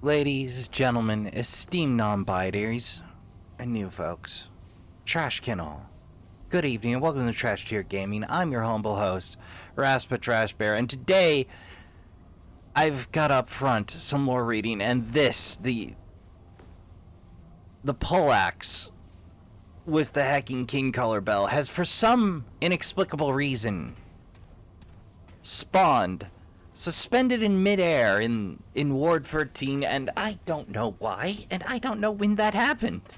Ladies, gentlemen, esteemed non-binaries, and new folks, trash can all. Good evening and welcome to Trash Tier Gaming. I'm your humble host, Raspa Trash Bear, and today I've got up front some more reading, and this, the poleaxe with the hacking king color bell has, for some inexplicable reason, spawned suspended in midair in Ward 13, and I don't know why, and I don't know when that happened,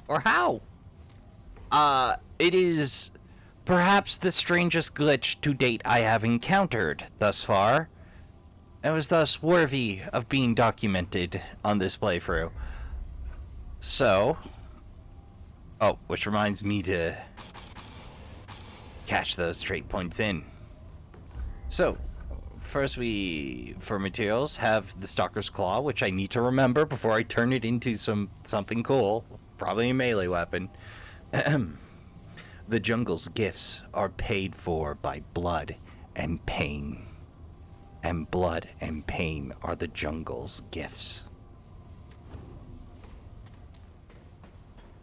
or how. It is perhaps the strangest glitch to date I have encountered thus far, and was thus worthy of being documented on this playthrough. So, which reminds me to cash those trait points in. So, first for materials, have the Stalker's Claw, which I need to remember before I turn it into something cool, probably a melee weapon. The jungle's gifts are paid for by blood and pain. And blood and pain are the jungle's gifts.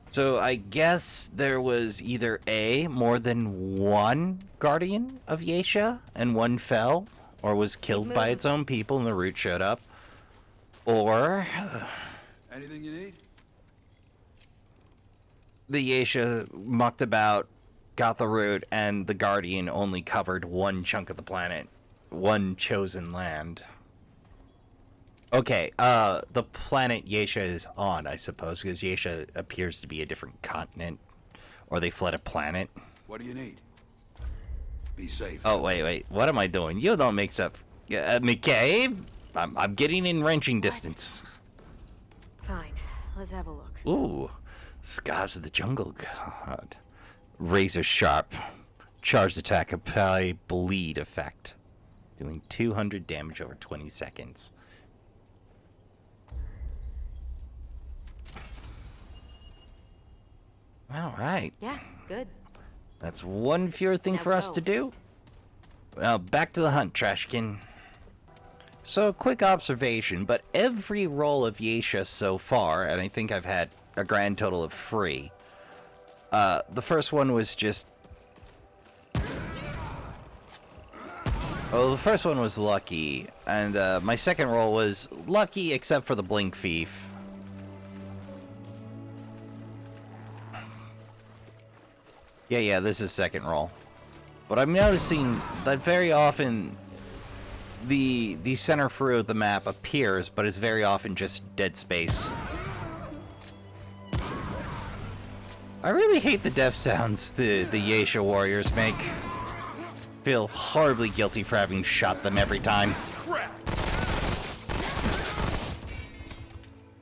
So I guess there was either A, more than one Guardian of Yesha, and one fell, or was killed by its own people and the root showed up, or anything you need? the Yesha mucked about, got the root, and the Guardian only covered one chunk of the planet, one chosen land. Okay, the planet Yesha is on, I suppose, because Yesha appears to be a different continent, or they fled a planet. What do you need? Be safe. Oh, wait, what am I doing? You don't make stuff. McCabe? I'm getting in wrenching distance. Fine, let's have a look. Ooh, Scars of the Jungle God. Razor sharp. Charged attack, apply bleed effect. Doing 200 damage over 20 seconds. Alright. Yeah, good. That's one fewer thing for us to do. Well, back to the hunt, Trashkin. So, quick observation, but every roll of Yesha so far, and I think I've had a grand total of 3, the first one was just... Oh, the first one was lucky, and my second roll was lucky except for the Blink Thief. Yeah, this is second roll. But I'm noticing that very often the center through of the map appears, but is very often just dead space. I really hate the death sounds the Yesha warriors make. Feel horribly guilty for having shot them every time. I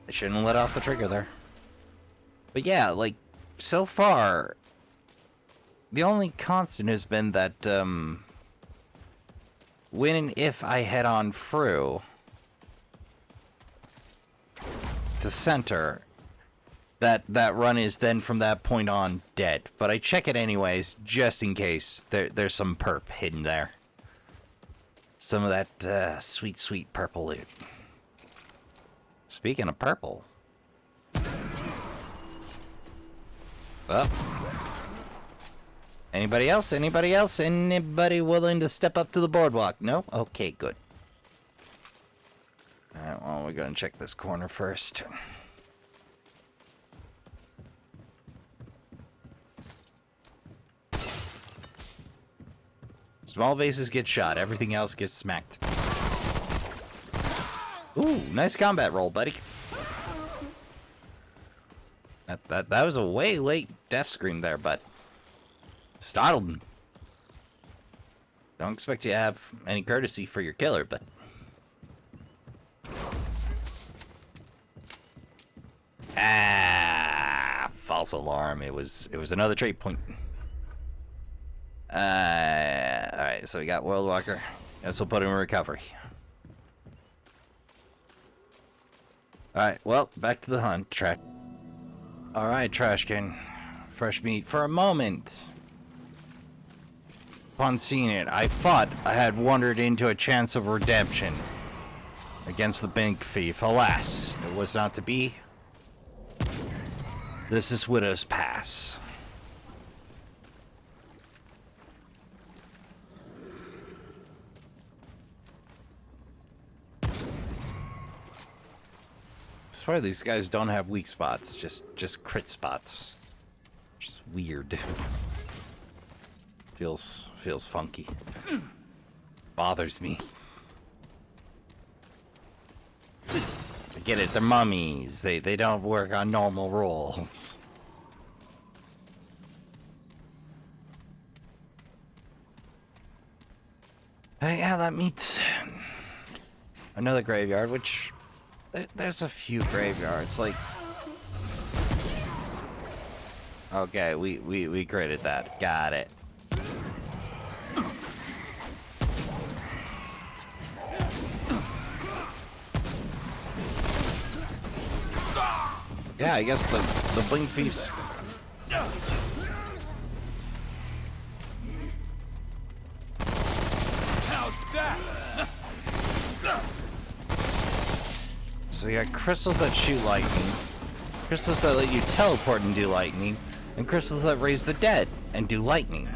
shouldn't have let off the trigger there. But yeah, like, so far, the only constant has been that, when and if I head on through to center, that run is then from that point on dead. But I check it anyways, just in case there's some perp hidden there. Some of that, sweet, sweet purple loot. Speaking of purple. Well. Anybody else? Anybody else? Anybody willing to step up to the boardwalk? No? Okay, good. Alright, well, we're gonna check this corner first. Small vases get shot, everything else gets smacked. Ooh, nice combat roll, buddy. That was a way late death scream there, but startled him. Don't expect you to have any courtesy for your killer, but false alarm. It was another trait point. Alright, so we got World Walker. Guess we'll put him in recovery. Alright, well, back to the hunt. Alright, Trashkin. Fresh meat. For a moment, upon seeing it, I thought I had wandered into a chance of redemption. against the bank thief. Alas, it was not to be. This is Widow's Pass. I swear these guys don't have weak spots, just crit spots. Just weird. Feels funky. Bothers me. I get it, they're mummies. They don't work on normal rolls. Yeah, that meets another graveyard, which there's a few graveyards, like. Okay, we created that. Got it. Yeah, I guess the blink piece. So you got crystals that shoot lightning, crystals that let you teleport and do lightning, and crystals that raise the dead and do lightning.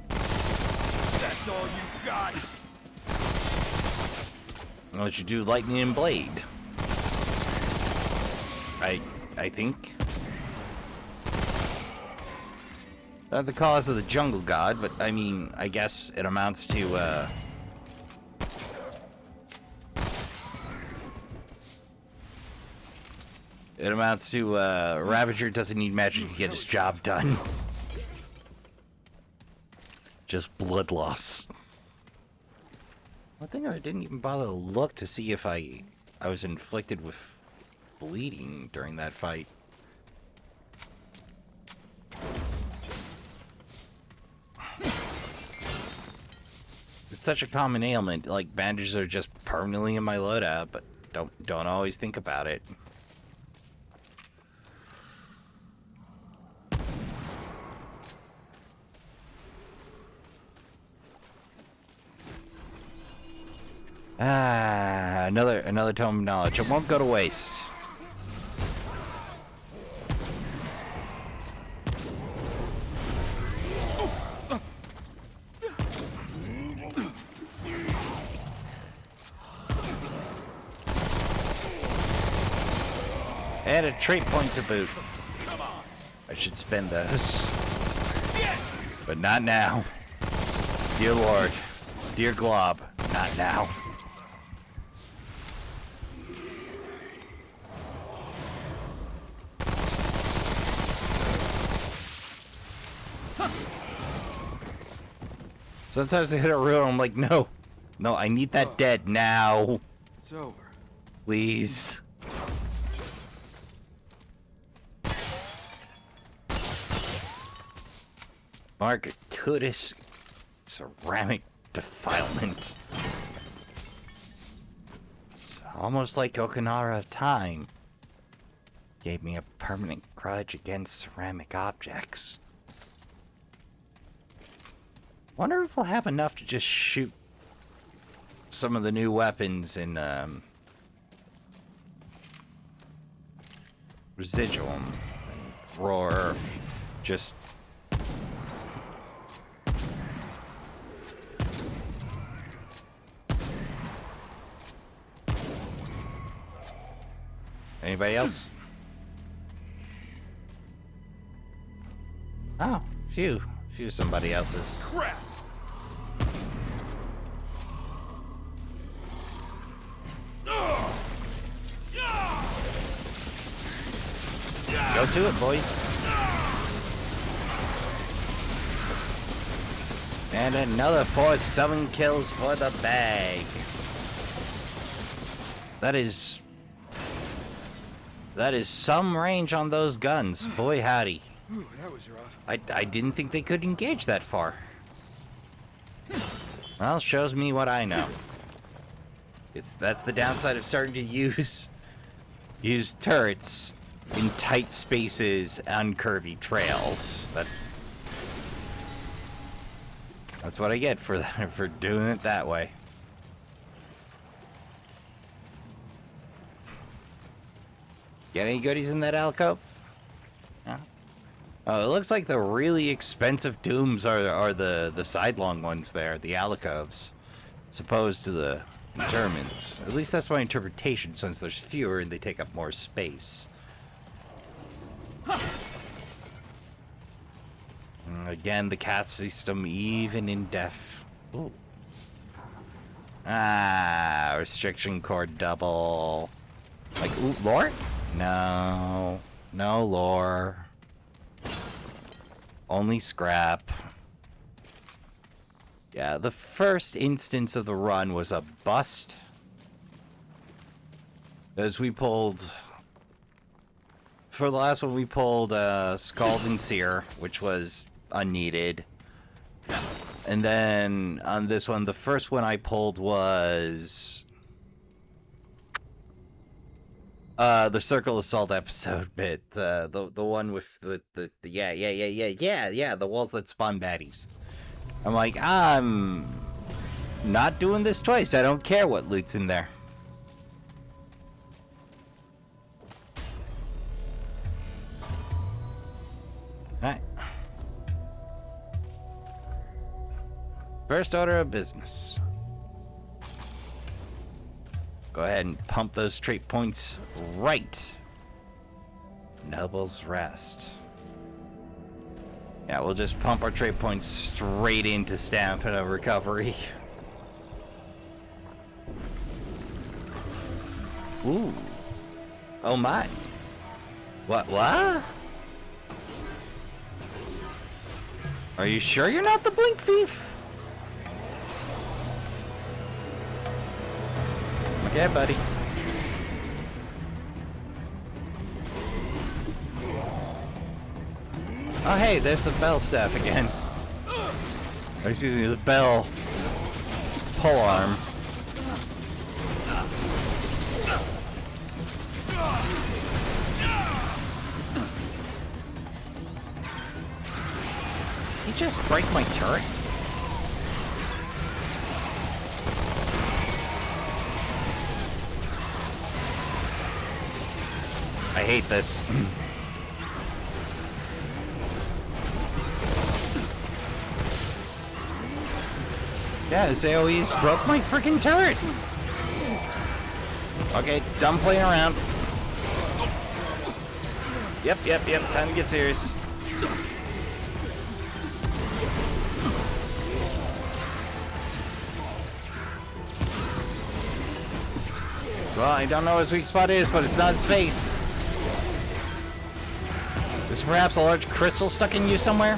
That's all you got. I'll let you do lightning and blade. I think. Not the cause of the jungle god, but I mean, I guess it amounts to Ravager doesn't need magic to get his job done. Just blood loss. One thing I didn't even bother to look to see if I was inflicted with bleeding during that fight. It's such a common ailment, like bandages are just permanently in my loadout, but don't always think about it. Ah, another tome of knowledge. It won't go to waste. And a trait point to boot. I should spend those. But not now. Dear Lord. Dear Glob. Not now. Sometimes I hit a reel and I'm like, no, I need that dead now. It's over. Please. Marketudis ceramic defilement. It's almost like Okanara of Time. Gave me a permanent grudge against ceramic objects. Wonder if we'll have enough to just shoot some of the new weapons in Residuum and Roar. Just anybody else? Oh, few somebody else's. Crap. Go to it, boys. And another 4-7 kills for the bag. That is some range on those guns. Boy howdy. Ooh, that was rough. I didn't think they could engage that far. Well, shows me what I know. That's the downside of starting to use turrets in tight spaces on curvy trails. That's what I get for doing it that way. Get any goodies in that alcove? No? Oh, it looks like the really expensive tombs are the sidelong ones there, the alcoves, as opposed to the interments. At least that's my interpretation, since there's fewer and they take up more space. Again, the cat system, even in death. Ooh. Ah, restriction cord double. Like, ooh, lore? No. No lore. Only scrap. Yeah, the first instance of the run was a bust. As we pulled... For the last one, we pulled Scald and Sear, which was unneeded. And then on this one, the first one I pulled was the Circle Assault episode bit, the one with the the walls that spawn baddies. I'm like, I'm not doing this twice. I don't care what loot's in there. Alright. First order of business. Go ahead and pump those trait points right. Noble's Rest. Yeah, we'll just pump our trait points straight into stamina recovery. Ooh. Oh my. What? Are you sure you're not the Blink Thief? Okay, buddy. Oh, hey, there's the bell staff again. Oh, excuse me, the bell pole arm. Did he just break my turret? I hate this. Yeah, his AoEs broke my freaking turret! Okay, done playing around. Yep, time to get serious. Well, I don't know what his weak spot is, but it's not his face. Is perhaps a large crystal stuck in you somewhere?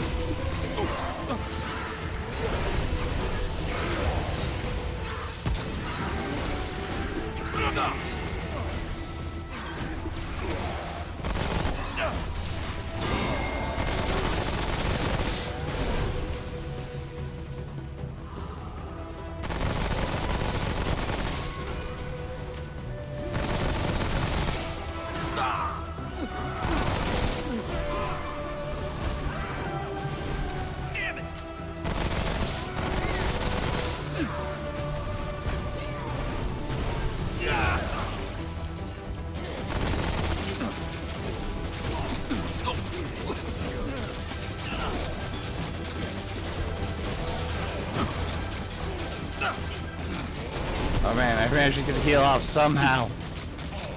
Oh man, I managed to get the heal off somehow.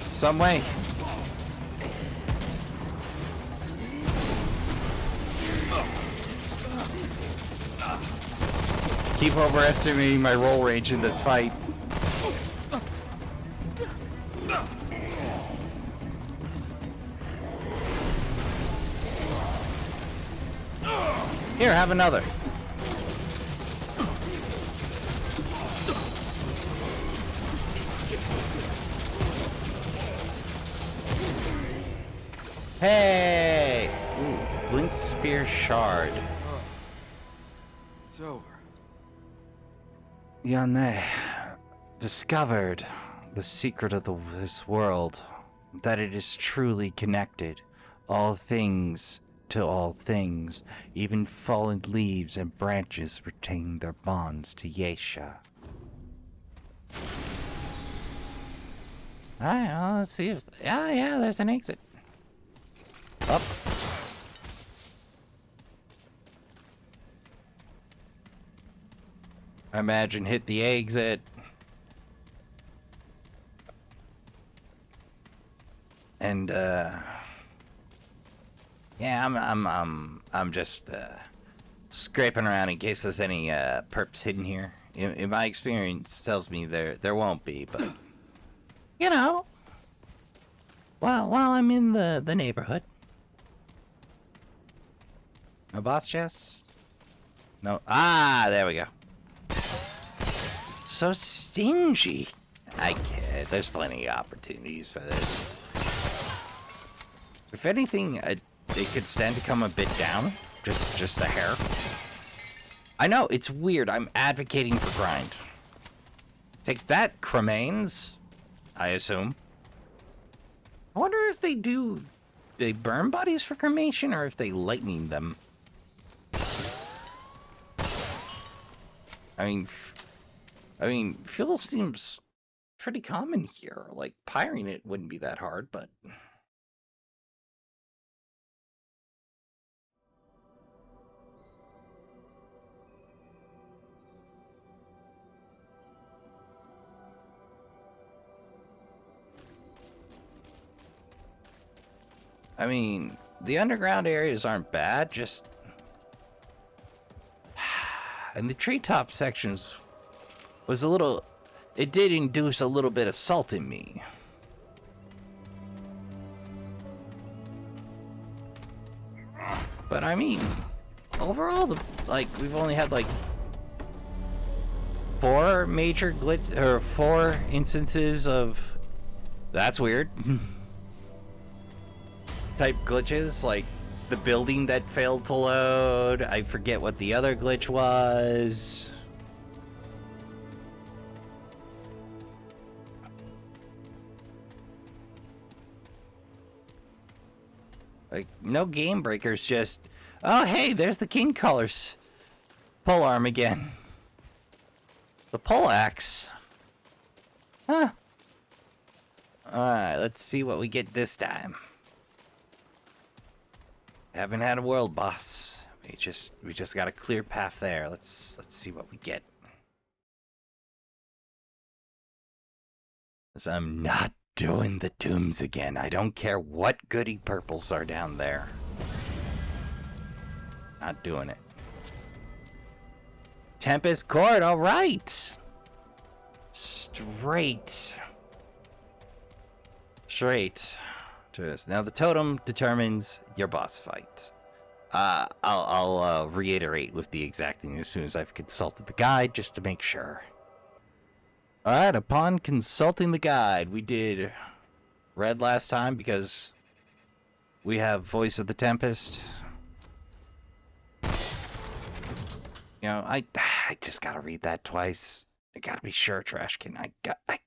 Some way. Keep overestimating my roll range in this fight. Here, have another. Hey! Ooh, Blink Spear Shard. It's over. Yane discovered the secret of this world, that it is truly connected. All things to all things, even fallen leaves and branches retain their bonds to Yesha. Alright, well, let's see if... Yeah, there's an exit. Up. I imagine hit the exit. And, yeah, I'm just, scraping around in case there's any, perps hidden here. In my experience, tells me there won't be, but... You know... While I'm in the neighborhood. No boss chest? No. Ah, there we go. So stingy. I get it. There's plenty of opportunities for this. If anything, it could stand to come a bit down. Just a hair. I know, it's weird. I'm advocating for grind. Take that, cremains. I assume. I wonder if they burn bodies for cremation or if they lightning them. I mean, fuel seems pretty common here. Like, piring it wouldn't be that hard, but... I mean, the underground areas aren't bad, just... And the treetop sections was a little... It did induce a little bit of salt in me. But I mean, overall, we've only had like 4 major glitch, or 4 instances of... That's weird. Type glitches, like the building that failed to load. I forget what the other glitch was. Like, no game breakers, just... Oh, hey, there's the King Colors pole arm again. The pole axe. Huh. Alright, let's see what we get this time. Haven't had a world boss. We just got a clear path there. Let's see what we get. 'Cause I'm not doing the tombs again. I don't care what goody purples are down there. Not doing it. Tempest Court, alright! Straight to this. Now the totem determines your boss fight. I'll reiterate with the exact thing as soon as I've consulted the guide, just to make sure. Alright, upon consulting the guide, we did red last time because we have Voice of the Tempest. You know, I just gotta read that twice. I gotta be sure, Trashkin. I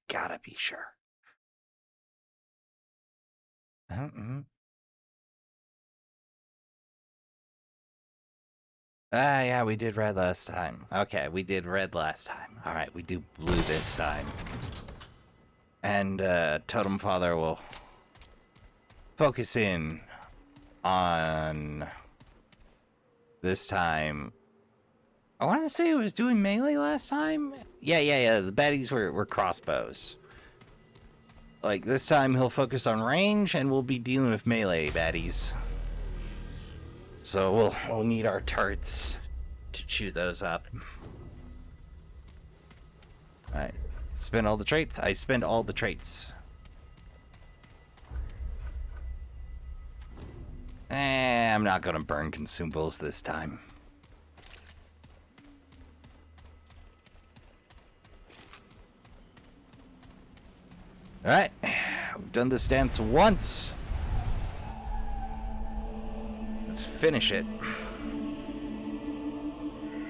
gotta be sure. Ah, yeah, we did red last time. Okay, we did red last time. Alright, we do blue this time. And, Totem Father will focus in on this time. I want to say it was doing melee last time? Yeah, the baddies were crossbows. Like, this time he'll focus on range, and we'll be dealing with melee baddies. So we'll need our turrets to shoot those up. Alright. Spend all the traits? I spend all the traits. I'm not gonna burn consumables this time. Alright. We've done this dance once. Let's finish it.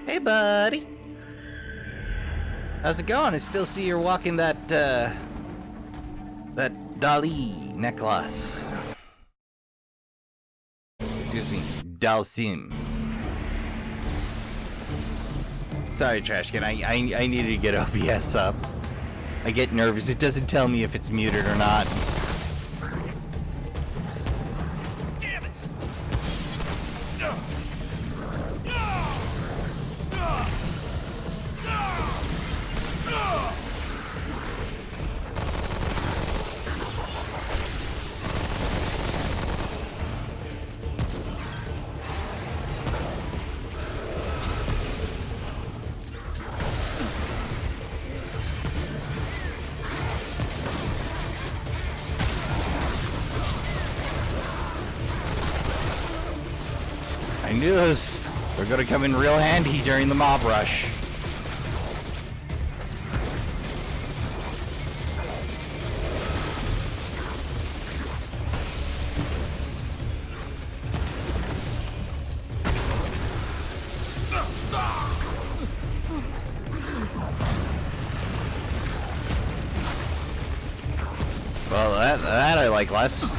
Hey, buddy. How's it going? I still see you're walking that, that Dali necklace. Excuse me, Dalsim. Sorry, Trashkin. I needed to get OBS up. I get nervous. It doesn't tell me if it's muted or not. Damn it! I knew those were gonna come in real handy during the mob rush. Well, that I like less.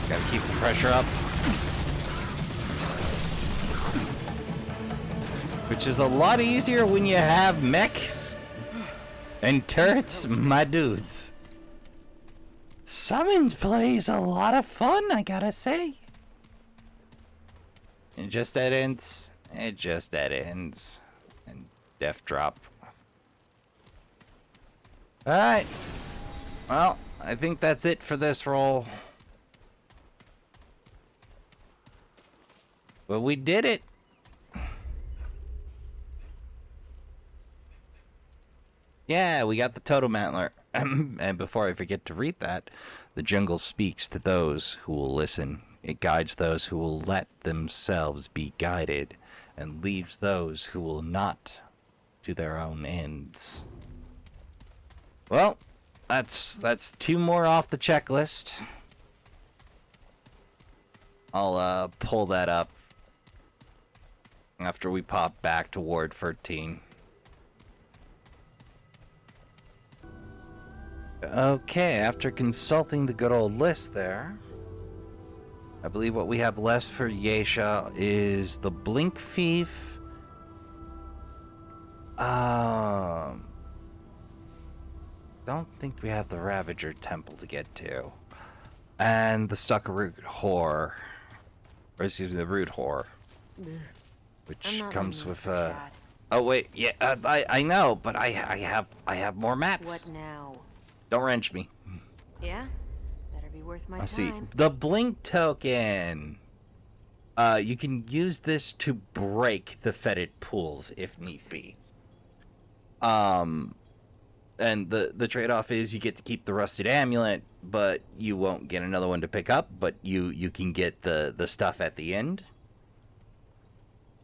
Gotta keep the pressure up. Which is a lot easier when you have mechs and turrets, my dudes. Summons play is a lot of fun, I gotta say. It just ends. It just ends. And death drop. Alright. Well, I think that's it for this roll. But we did it. Yeah, we got the totem antler. And before I forget to read that, the jungle speaks to those who will listen. It guides those who will let themselves be guided, and leaves those who will not to their own ends. Well, that's 2 more off the checklist. I'll pull that up after we pop back to Ward 13. Okay, after consulting the good old list there, I believe what we have left for Yesha is the Blink Thief. Don't think we have the Ravager Temple to get to. And the Stuck Root Whore. Or excuse me, the Root Whore. Which comes with oh wait, yeah, I know, but I have more mats. What now? Don't wrench me. Yeah? Better be worth my Let's time. see. The Blink Token. You can use this to break the fetid pools if need be. And the trade-off is you get to keep the Rusted Amulet, but you won't get another one to pick up, but you can get the stuff at the end.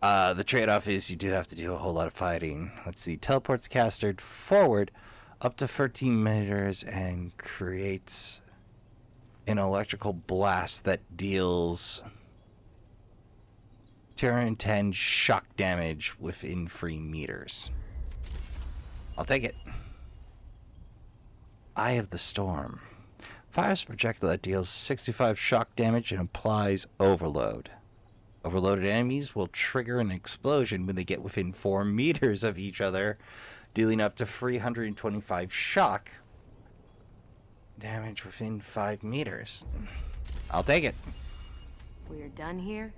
The trade-off is you do have to do a whole lot of fighting. Let's see. Teleports caster forward up to 13 meters and creates an electrical blast that deals 210 shock damage within 3 meters. I'll take it. Eye of the Storm. Fires a projectile that deals 65 shock damage and applies overload. Overloaded enemies will trigger an explosion when they get within 4 meters of each other, dealing up to 325 shock damage within 5 meters. I'll take it. We're done here?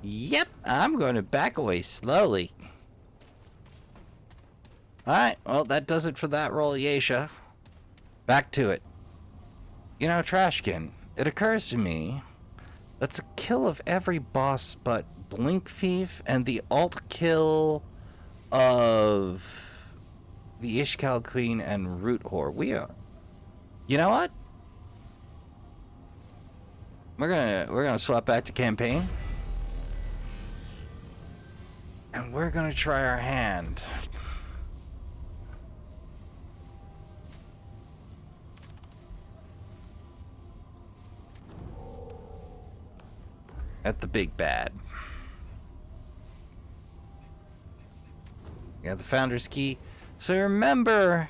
Yep, I'm going to back away slowly. Alright, well, that does it for that roll, Yesha. Back to it. You know, Trashkin, it occurs to me that's a kill of every boss but Blink Thief and the alt kill of the Ishkal Queen and Root Whore. We are. You know what? We're gonna swap back to campaign. And we're gonna try our hand. At the big bad. Yeah, the Founder's Key. So remember,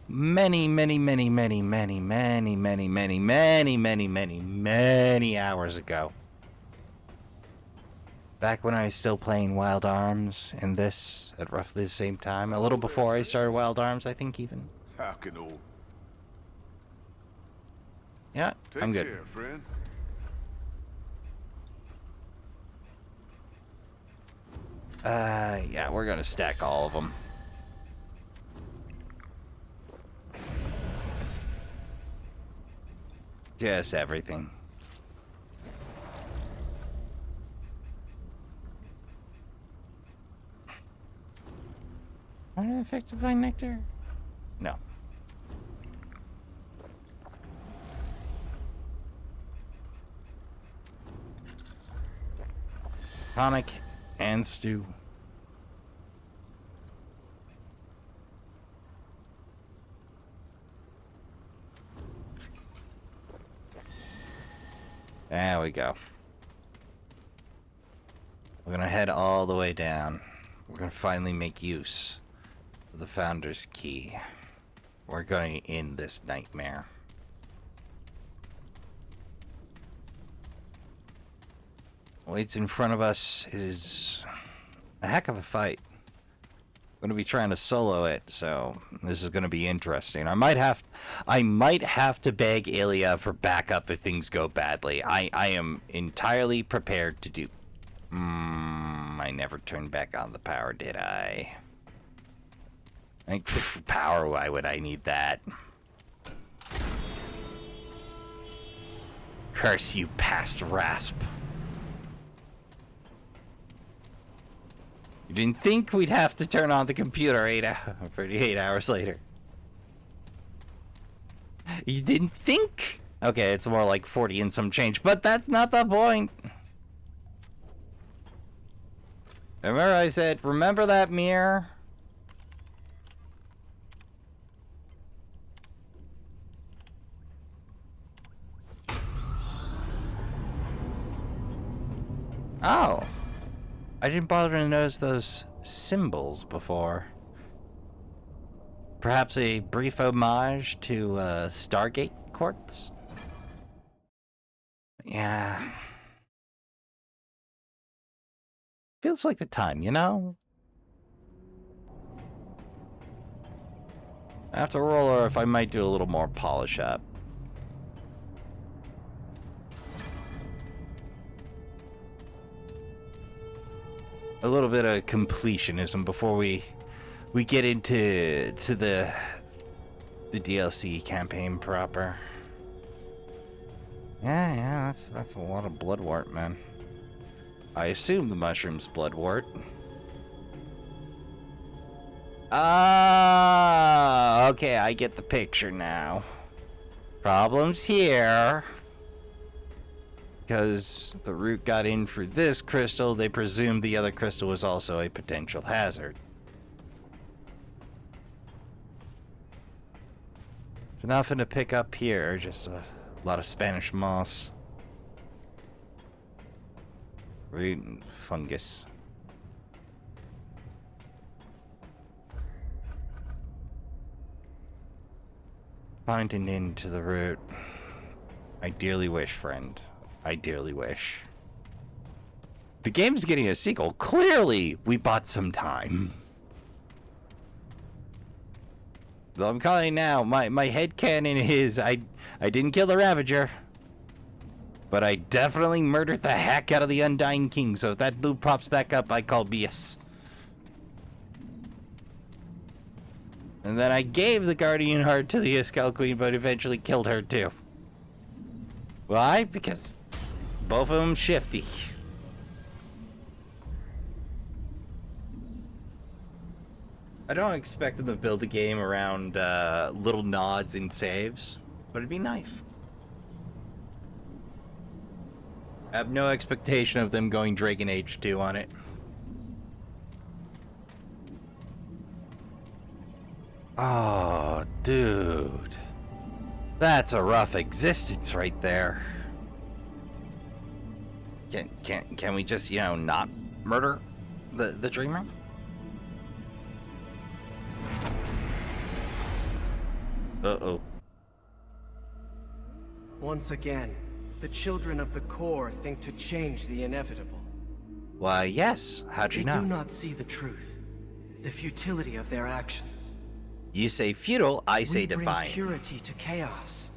many, many, many, many, many, many, many, many, many, many, many, many hours ago. Back when I was still playing Wild Arms and this at roughly the same time. A little before I started Wild Arms, I think even. How can old... Yeah, Take I'm good. care, friend. Yeah, we're gonna stack all of them. Just everything. Unaffected by nectar? No. Tonic and stew. There we go. We're gonna head all the way down. We're gonna finally make use of the Founder's Key. We're going to end this nightmare. Waits in front of us is a heck of a fight. I'm gonna be trying to solo it, so this is gonna be interesting. I might have to beg Ilya for backup if things go badly. I am entirely prepared to do. I never turned back on the power, did I? Like, power, why would I need that? Curse you, past rasp. You didn't think we'd have to turn on the computer 48 hours later. You didn't think? Okay, it's more like 40 and some change, but that's not the point. Remember I said, remember that mirror? Oh. I didn't bother to notice those symbols before. Perhaps a brief homage to Stargate quartz? Yeah. Feels like the time, you know? After roller, if I might do a little more polish up. A little bit of completionism before we get into the DLC campaign proper. Yeah, that's a lot of bloodwort, man. I assume the mushroom's bloodwort. Ah, okay, I get the picture now. Problems here. Because the root got in for this crystal, they presumed the other crystal was also a potential hazard. There's nothing to pick up here, just a lot of Spanish moss. Root and fungus. Finding into the root. I dearly wish, friend. I dearly wish. The game's getting a sequel. Clearly, we bought some time. So I'm calling it now. My headcanon is I didn't kill the Ravager. But I definitely murdered the heck out of the Undying King, so if that loop pops back up, I call BS. And then I gave the Guardian Heart to the Iskall Queen, but eventually killed her too. Why? Because both of them shifty. I don't expect them to build a game around little nods and saves, but it'd be nice. I have no expectation of them going Dragon Age 2 on it. Oh, dude. That's a rough existence right there. Can we just, you know, not murder the dreamer? Uh-oh. Once again, the children of the core think to change the inevitable. Why, yes. How'd you They know? do not see the truth, the futility of their actions. You say futile, I say We bring divine. purity to chaos,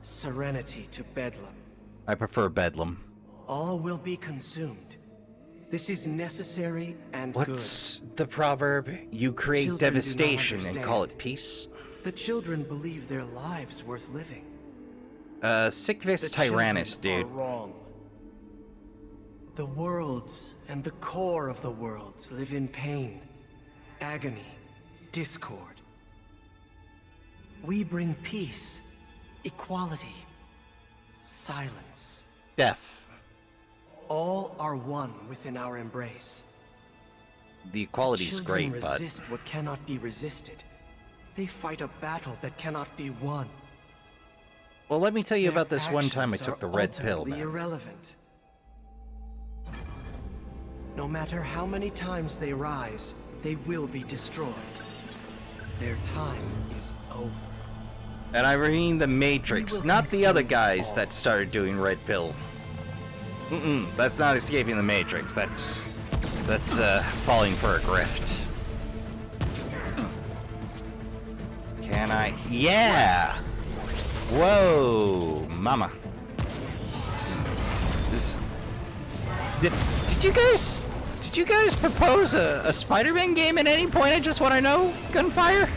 serenity to bedlam. I prefer Bedlam. All will be consumed. This is necessary and What's the proverb? You create Children do not devastation and call understand. it peace? good. The children believe their lives worth living. Sic vis The children tyrannis, dude. are wrong. The worlds and the core of the worlds live in pain, agony, discord. We bring peace, equality, silence. Death. All are one within our embrace. The equality's Children great, but resist what cannot be resisted. They fight a battle that cannot be won. well, let me tell you Their about this one time I actions took the are red pill, ultimately man. irrelevant. No matter how many times they rise, they will be destroyed. Their time is over. And I mean the Matrix, We will not the other consume guys all. that started doing red pill. That's not escaping the Matrix. That's falling for a grift. Can I? Yeah. Whoa, mama. This. Did you guys propose a Spider-Man game at any point? I just want to know. Gunfire.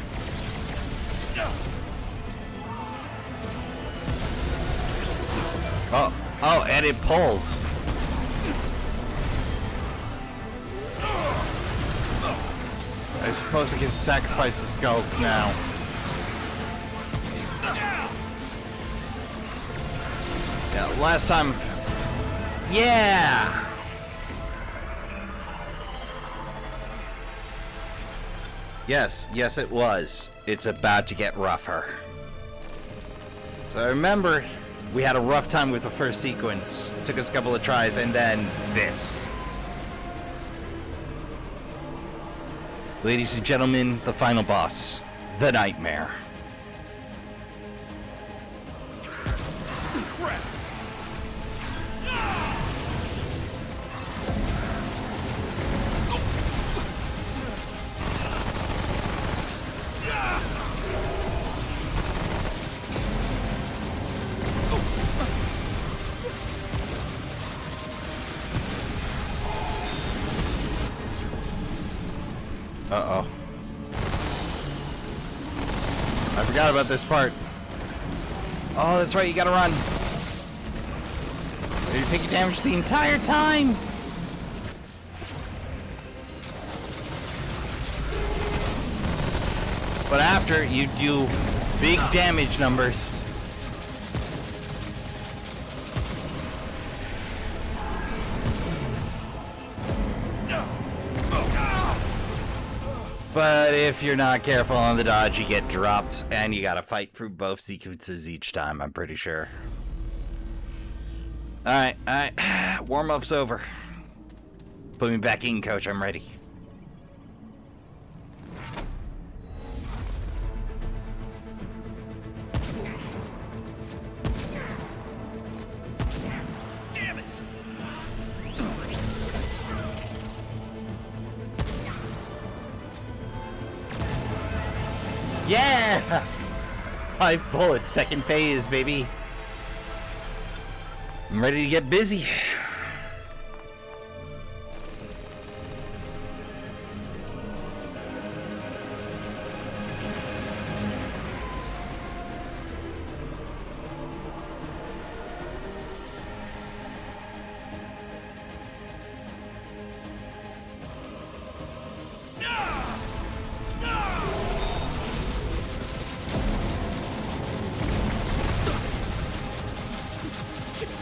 Oh, and it pulls. I suppose I can sacrifice the skulls now. Yeah, last time. Yeah! Yes, it was. It's about to get rougher. So I remember we had a rough time with the first sequence. It took us a couple of tries, and then this. Ladies and gentlemen, the final boss, the Nightmare. Uh-oh. I forgot about this part. Oh, that's right, you gotta run. You're taking damage the entire time! But after, you do big damage numbers. But if you're not careful on the dodge, you get dropped, and you gotta fight through both sequences each time, I'm pretty sure. Alright. Warm-up's over. Put me back in, coach, I'm ready. Damn it! Yeah! 5 bullets, second phase, baby. I'm ready to get busy.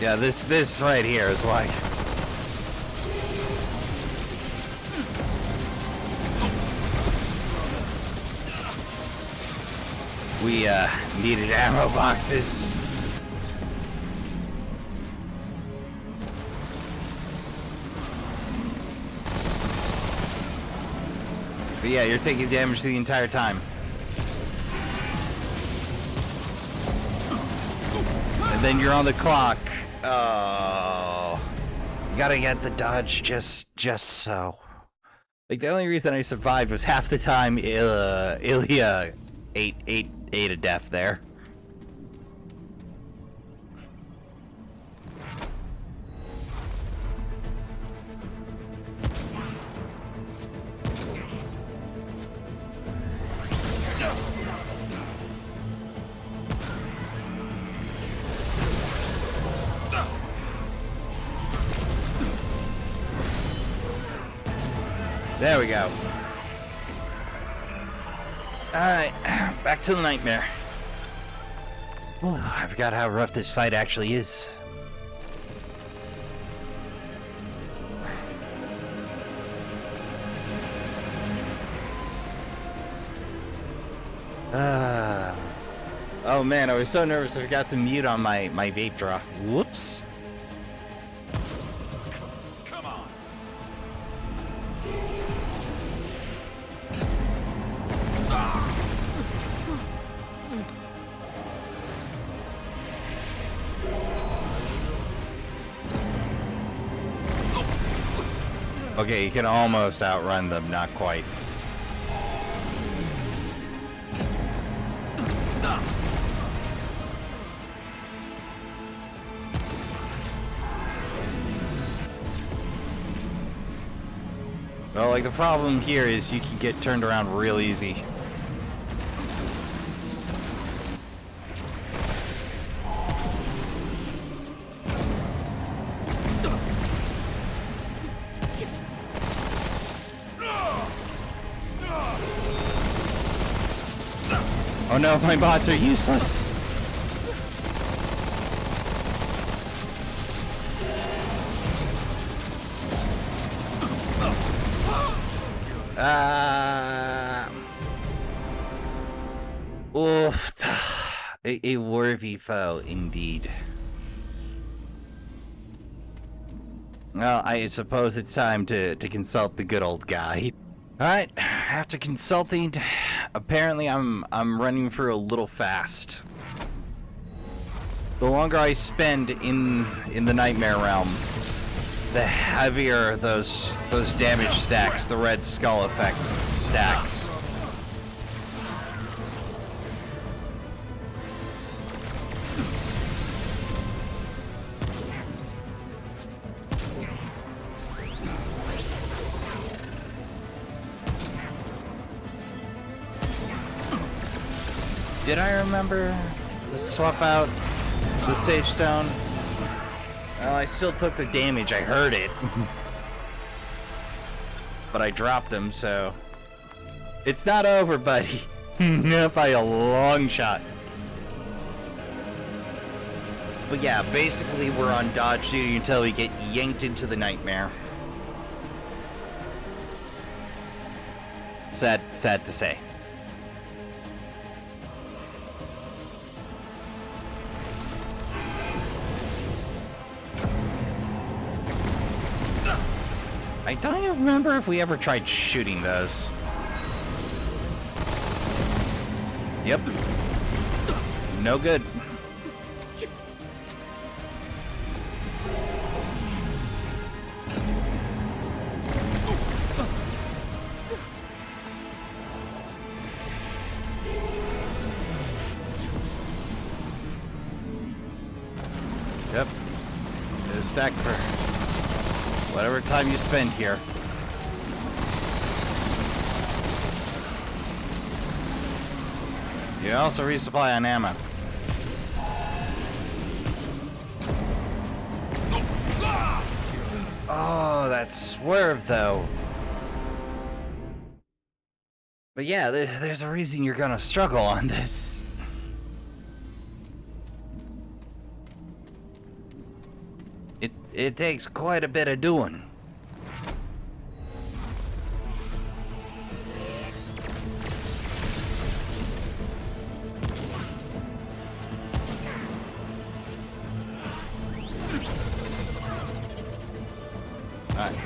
Yeah, this right here is why. We needed ammo boxes. But yeah, you're taking damage the entire time. then you're on the clock. Oh, you gotta get the dodge just so. Like, the only reason I survived was half the time Ilya ate a death there. There we go. Alright, back to the nightmare. Ooh, I forgot how rough this fight actually is. Oh man, I was so nervous I forgot to mute on my vape draw. Whoops. Come on. Okay, you can almost outrun them, not quite. Well, like, the problem here is you can get turned around real easy. Oh no, my bots are useless! Oof. A worthy foe, indeed. Well, I suppose it's time to consult the good old guy. Alright, after consulting, apparently I'm running through a little fast. The longer I spend in the Nightmare Realm, the heavier those damage stacks, the Red Skull effect stacks. Did I remember to swap out the Sage Stone? Well, I still took the damage, I heard it. But I dropped him, so... It's not over, buddy. Not by a long shot. But yeah, basically we're on dodge duty until we get yanked into the nightmare. Sad to say. I don't even remember if we ever tried shooting those. Yep. No good. Yep. Get a stack for whatever time you spend here. You also resupply on ammo. Oh, that swerve though. But yeah, there's a reason you're gonna struggle on this. It takes quite a bit of doing. Alright.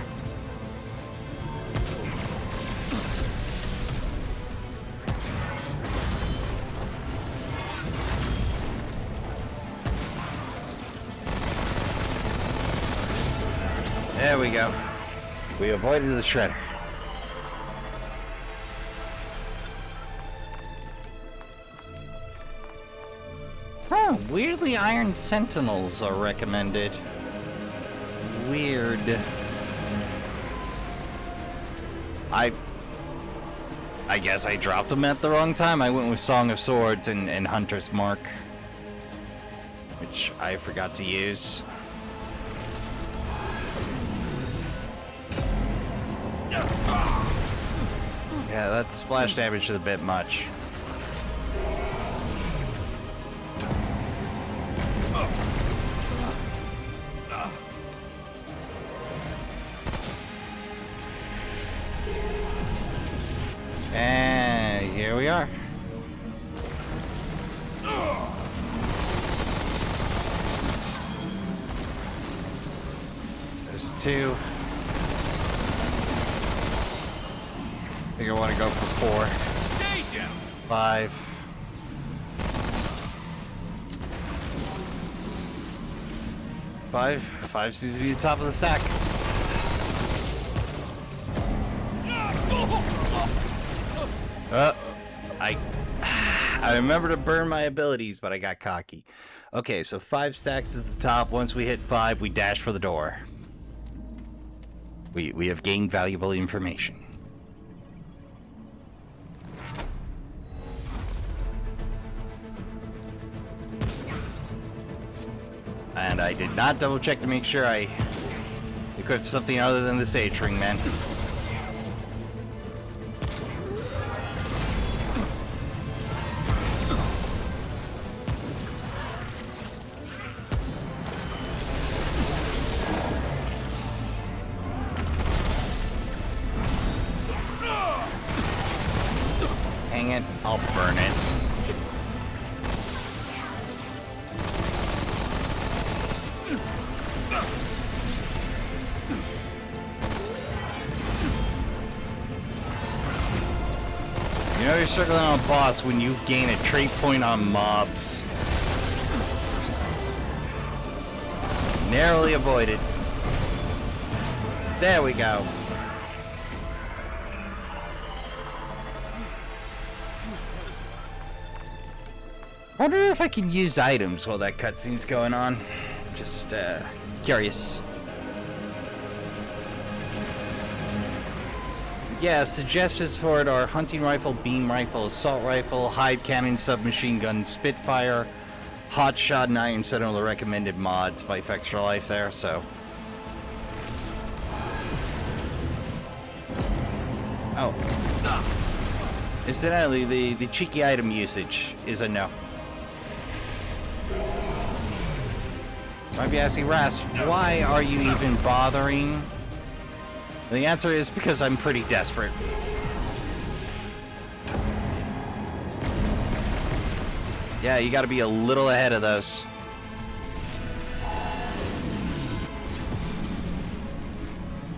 There we go. We avoided the shredder. Huh, weirdly Iron Sentinels are recommended. Weird. I guess I dropped them at the wrong time. I went with Song of Swords and Hunter's Mark, which I forgot to use. Yeah, that splash damage is a bit much. And here we are. There's two. I think I want to go for 4. 5. Five seems to be the top of the stack. I remember to burn my abilities, but I got cocky. Okay, so 5 stacks at the top. Once we hit 5, we dash for the door. We have gained valuable information. And I did not double check to make sure I equipped something other than the Sage Ring, man. Hang it, I'll burn it. You know you're struggling on a boss when you gain a trait point on mobs. Narrowly avoided. There we go. I wonder if I can use items while that cutscene's going on. Just curious. Yeah, suggestions for it are hunting rifle, beam rifle, assault rifle, hive cannon, submachine gun, Spitfire, hot shot, and Iron Sentinel are recommended mods by Extra Life there, so. Oh. Incidentally, the cheeky item usage is a no. Might be asking Ras, why are you even bothering? The answer is because I'm pretty desperate. Yeah, you gotta be a little ahead of those.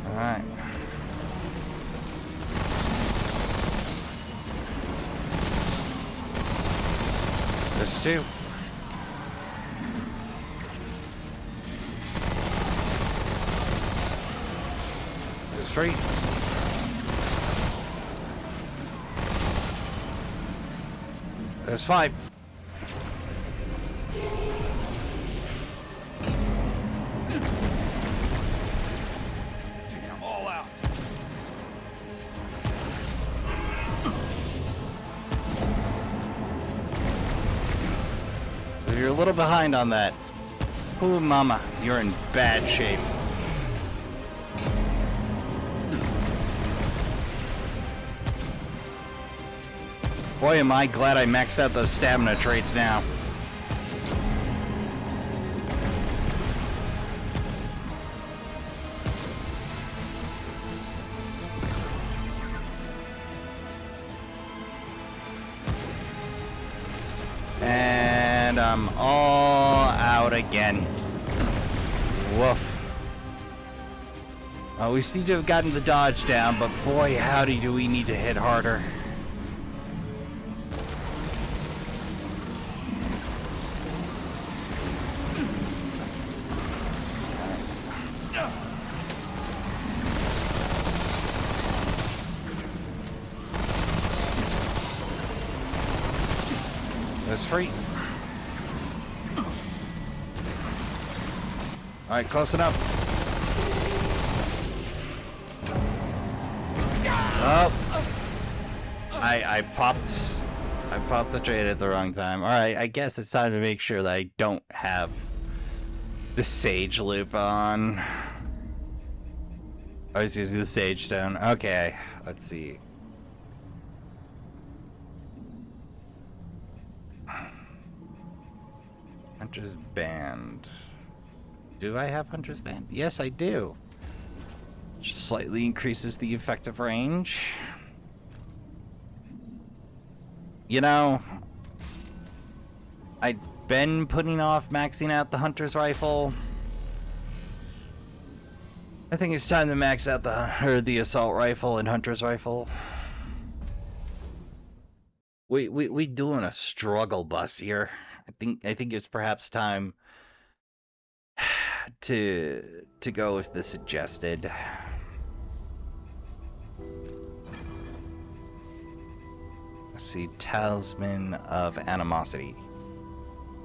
Alright. There's 2. There's 3. There's 5. Damn, all out. You're a little behind on that. Ooh, mama, you're in bad shape. Boy, am I glad I maxed out those stamina traits now. And I'm all out again. Woof. We seem to have gotten the dodge down, but boy, howdy do we need to hit harder. is free. Alright, close enough. Oh! I popped the trade at the wrong time. Alright, I guess it's time to make sure that I don't have the sage loop on. I was using the sage stone. Okay, let's see. Hunter's Band. Do I have Hunter's Band? Yes, I do. Just slightly increases the effective range. You know, I'd been putting off maxing out the Hunter's Rifle. I think it's time to max out the Assault Rifle and Hunter's Rifle. We doing a struggle bus here. I think it's perhaps time to go with the suggested. Let's see, Talisman of Animosity.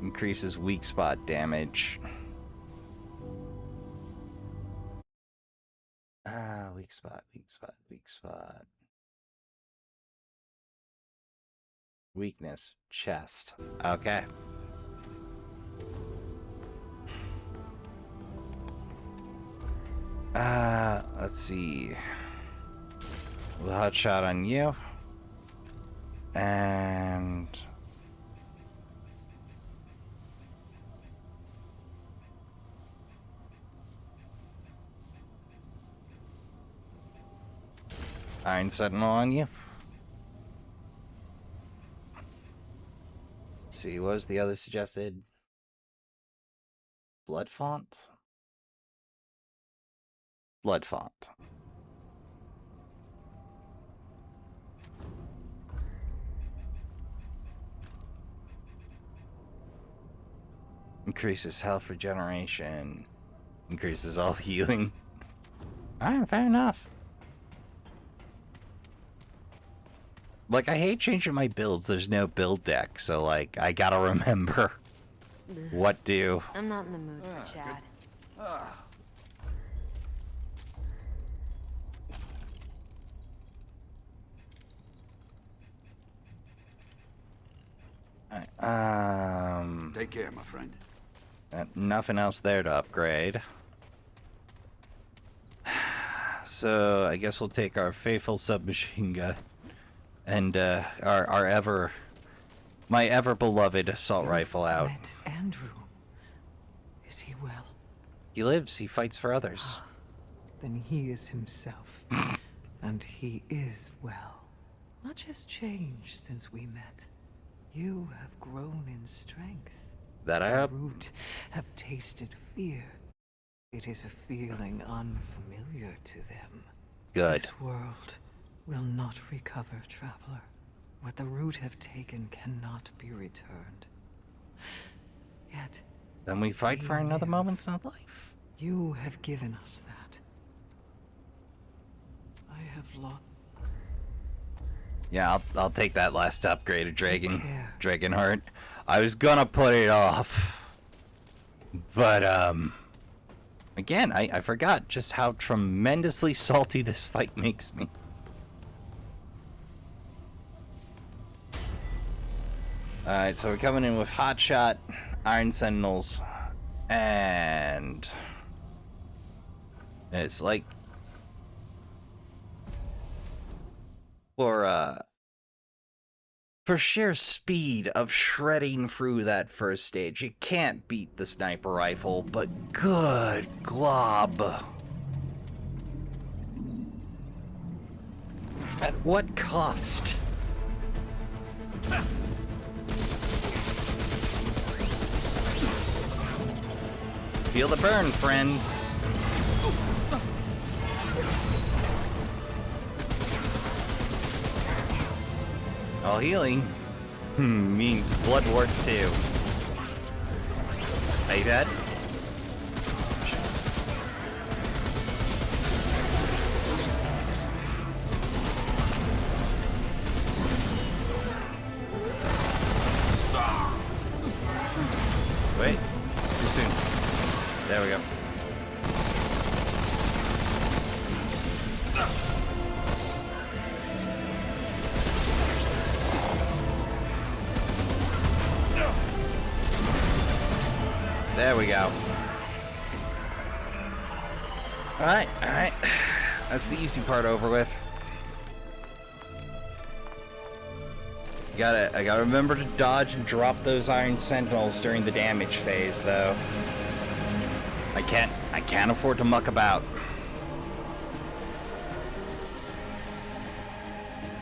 Increases weak spot damage. Weak spot, weak spot, weak spot. Weakness, chest. Okay. Let's see. We'll hot shot on you. And Iron Sentinel on you. Let's see, what was the other suggested? Blood Font? Blood Font. Increases health regeneration. Increases all healing. Alright, fair enough. Like, I hate changing my builds. There's no build deck, so, like, I gotta remember what do. I'm not in the mood for chat. Alright, Take care, my friend. nothing else there to upgrade. So, I guess we'll take our faithful submachine gun and my ever beloved assault rifle out. Met Andrew. Is he well? He lives, he fights for others. Then he is himself. And he is well. Much has changed since we met. You have grown in strength. That I The have. root have tasted fear. It is a feeling unfamiliar to them. Good. This world will not recover, traveler. What the root have taken cannot be returned. Yet, Then we fight for We another live. moment in life. you have given us that. I have lost. Yeah, I'll take that last upgrade of care. Dragonheart. I was gonna put it off, but again, I forgot just how tremendously salty this fight makes me. Alright, so we're coming in with Hotshot, Iron Sentinels, and it's like for sheer speed of shredding through that first stage, you can't beat the sniper rifle, but good glob. At what cost? Feel the burn, friend. All healing means blood worth 2. Are you dead? Wait. Too soon. There we go. There we go. Alright, alright. That's the easy part over with. I gotta remember to dodge and drop those iron sentinels during the damage phase, though. I can't afford to muck about.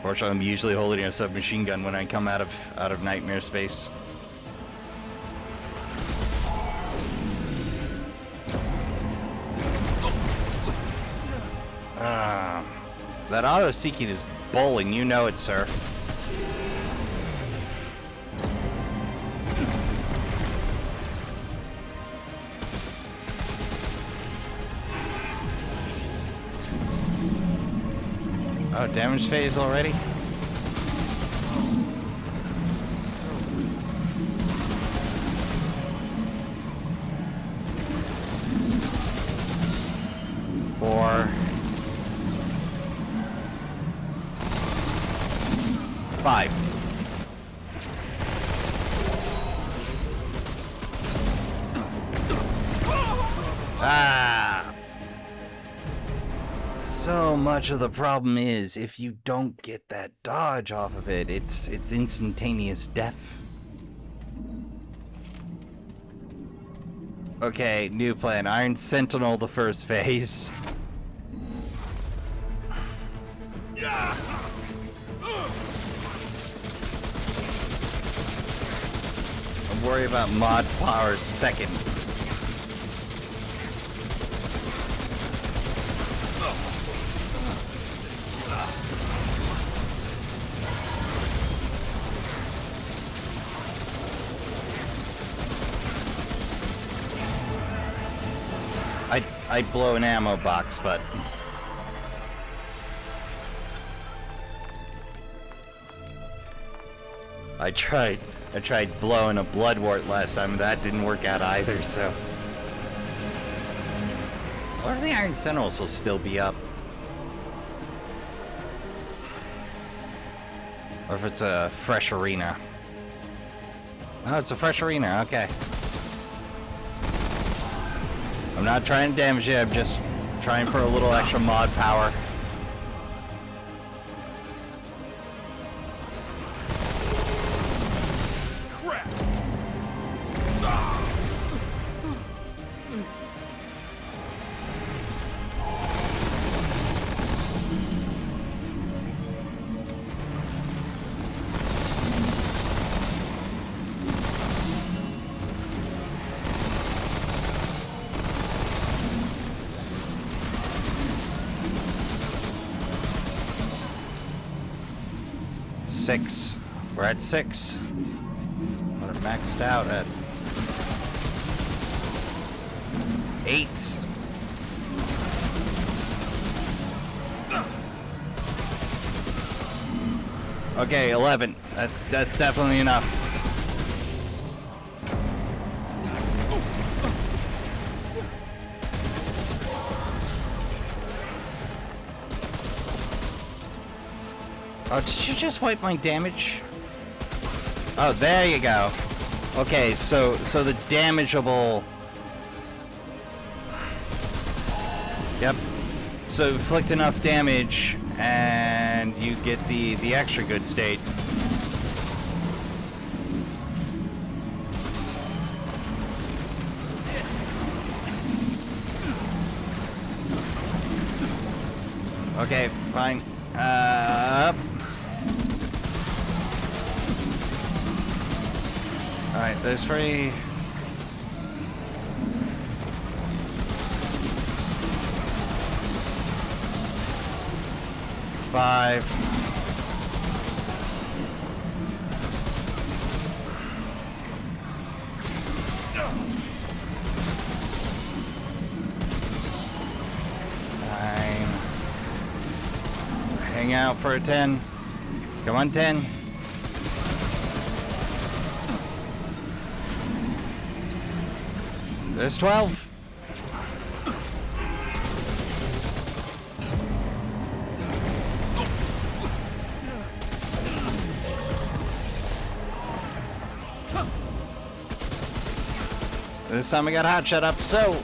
Fortunately, I'm usually holding a submachine gun when I come out of nightmare space. That auto-seeking is bowling, you know it, sir. Oh, damage phase already? Four. 5. Ah! So much of the problem is if you don't get that dodge off of it, it's instantaneous death. Okay, new plan. Iron Sentinel the first phase. I'll worry about mod power second. I'd blow an ammo box, but I tried blowing a bloodwort last time, and that didn't work out either, so. I wonder if the Iron Sentinels will still be up. Or if it's a fresh arena. Oh, it's a fresh arena, okay. I'm not trying to damage it, I'm just trying for a little extra mod power. Crap! Six. We're at 6. What it maxed out at 8. Okay, 11. That's definitely enough. Oh, did you just wipe my damage? Oh, there you go. Okay, so the damageable. Yep. So inflict enough damage, and you get the extra good state. Okay, fine. Up. Alright, there's 3. Five. Hang out for a 10. Come on, 10. There's 12. This time I got hot shot up, so...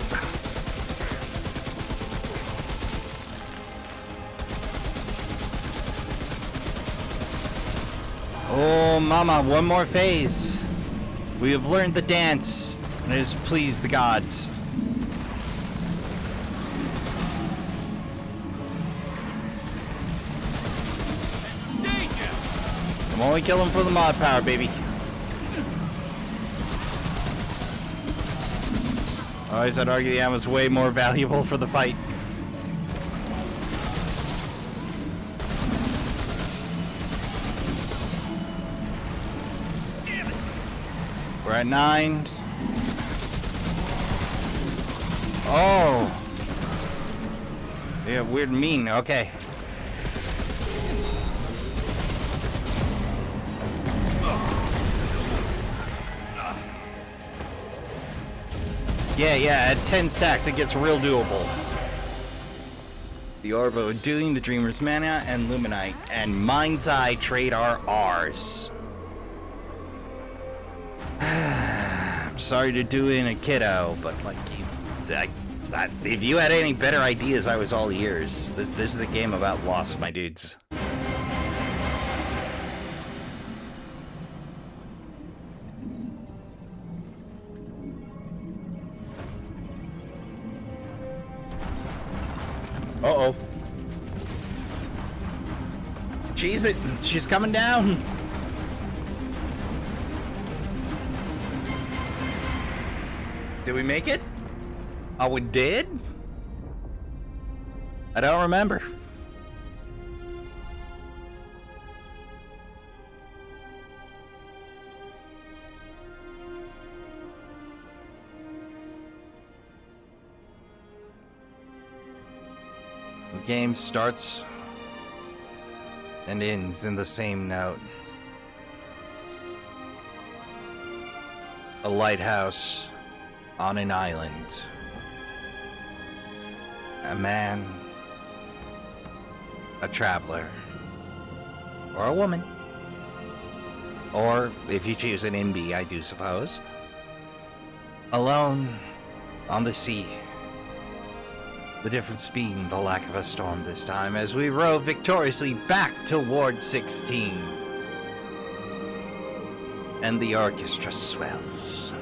Oh, mama, one more phase. We have learned the dance, and it has pleased the gods. I'm only killing for the mod power, baby. I always I'd argue the ammo's way more valuable for the fight. We're at 9. Oh! Yeah, weird mean. Okay. Yeah, at 10 stacks it gets real doable. The Orb of Doing, the Dreamer's Mana, and Luminite, and Mind's Eye trade are ours. I'm sorry to do in a kiddo, but like, if you had any better ideas, I was all ears. This is a game about loss, my dudes. Uh-oh. Cheese it! She's coming down! Did we make it? Oh, we did? I don't remember. The game starts and ends in the same note. A lighthouse on an island. A man, a traveler, or a woman, or if you choose an NB, I do suppose, alone on the sea. The difference being the lack of a storm this time as we row victoriously back toward 16. And the orchestra swells.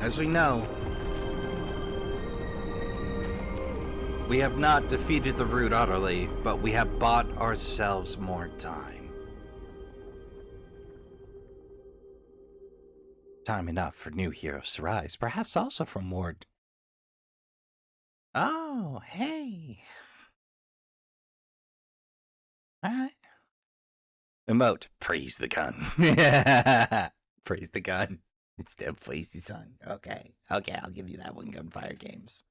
As we know, we have not defeated the root utterly, but we have bought ourselves more time. Time enough for new heroes to rise, perhaps also from Ward. Oh, hey. Alright. Emote, praise the gun. Praise the gun. Instead of praise the sun. Okay, I'll give you that one, Gunfire Games.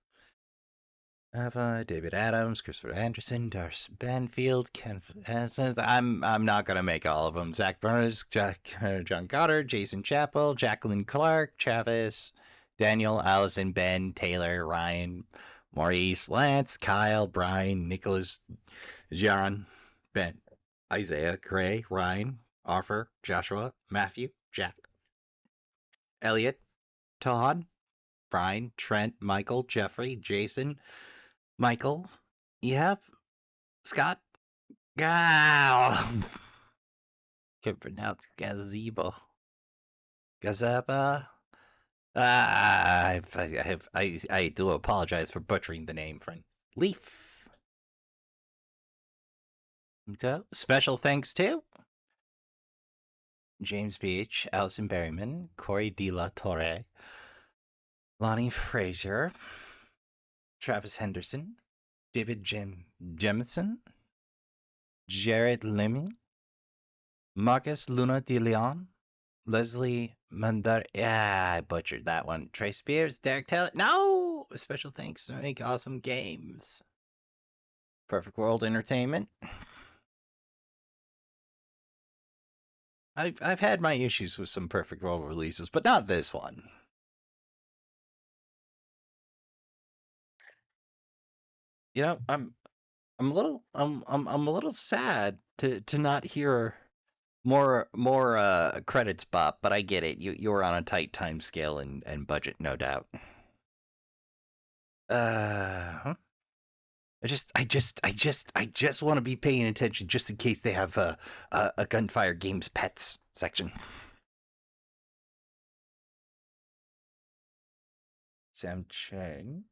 Ava, David Adams, Christopher Anderson, Darcy Banfield, Ken says I'm not gonna make all of them. Zach Burns, John Goddard, Jason Chappell, Jacqueline Clark, Travis, Daniel, Allison, Ben, Taylor, Ryan, Maurice, Lance, Kyle, Brian, Nicholas, John, Ben, Isaiah, Gray, Ryan, Arthur, Joshua, Matthew, Jack, Elliot, Todd, Brian, Trent, Michael, Jeffrey, Jason, Michael, Ehab, Scott, Can pronounce gazebo, Gazeba. I do apologize for butchering the name, friend. Leaf. So, special thanks to James Beach, Allison Berryman, Corey De La Torre, Lonnie Frazier, Travis Henderson, David Jemison, Jared Leming, Marcus Luna de Leon, Leslie Mandar. Yeah, I butchered that one. Trey Spears, Derek Taylor. No! Special thanks to Make Awesome Games. Perfect World Entertainment. I've had my issues with some Perfect World releases, but not this one. You know, I'm a little sad to not hear more credits, Bob, but I get it. You're on a tight time scale and budget, no doubt. Huh? I just want to be paying attention just in case they have a Gunfire Games Pets section. Sam Chang.